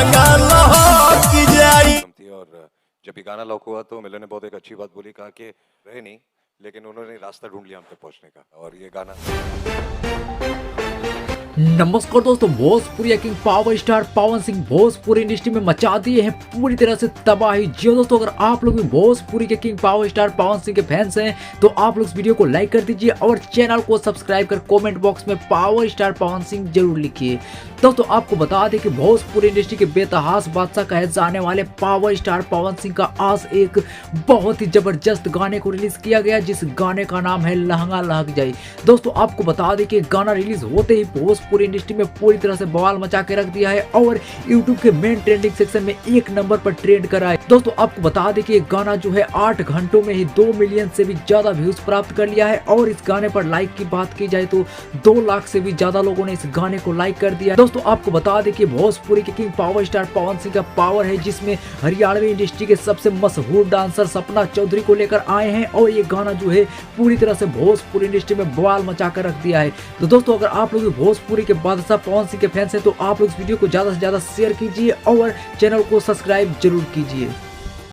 लहंगा लहक जाई। और जब ये गाना लॉक हुआ तो मिलन ने बहुत एक अच्छी बात बोली, कहा कि रहे नहीं लेकिन उन्होंने रास्ता ढूंढ लिया हम तक पहुंचने का, और ये गाना। नमस्कार दोस्तों, Bhojpuri king power star Pawan Singh Bhojpuri industry में मचा दिए हैं पूरी तरह से तबाही। जी हाँ दोस्तों, अगर आप लोग भी भोजपुरी के king power star Pawan Singh के फैंस हैं तो आप लोग इस वीडियो को लाइक कर दीजिए और चैनल को सब्सक्राइब कर कमेंट बॉक्स में पावर स्टार पवन सिंह जरूर लिखिए। दोस्तों आपको बता दें कि भोजपुरी इंडस्ट्री के बेतहास बादशाह कहे जाने वाले पावर स्टार पवन सिंह का आज एक बहुत ही जबरदस्त गाने को रिलीज किया गया, जिस गाने का नाम है लहंगा लहक जाई। दोस्तों आपको बता दें कि गाना रिलीज होते ही भोजपुरी इंडस्ट्री में पूरी तरह से बवाल मचा के रख दिया है और यूट्यूब के मेन ट्रेंडिंग सेक्शन में 1 नंबर पर ट्रेंड करा है। दोस्तों आपको बता दें कि गाना जो है 8 घंटों में ही 2 मिलियन से भी ज्यादा व्यूज प्राप्त कर लिया है और इस गाने पर लाइक की बात की जाए तो 2 लाख से भी ज्यादा लोगों ने इस गाने को लाइक कर दिया। दोस्तों आपको बता दें कि भोजपुरी के king power star Pawan Singh का पावर है, जिसमें हरियाणवी इंडस्ट्री के सबसे मशहूर डांसर सपना चौधरी को लेकर आए हैं और ये गाना जो है पूरी तरह से भोजपुरी इंडस्ट्री में बवाल मचा कर रख दिया है। तो दोस्तों अगर आप लोग भोजपुरी के बादशाह पवन सिंह के फैंस हैं तो आप लोग इस वीडियो को ज्यादा से ज्यादा शेयर कीजिए और चैनल को सब्सक्राइब जरूर कीजिए।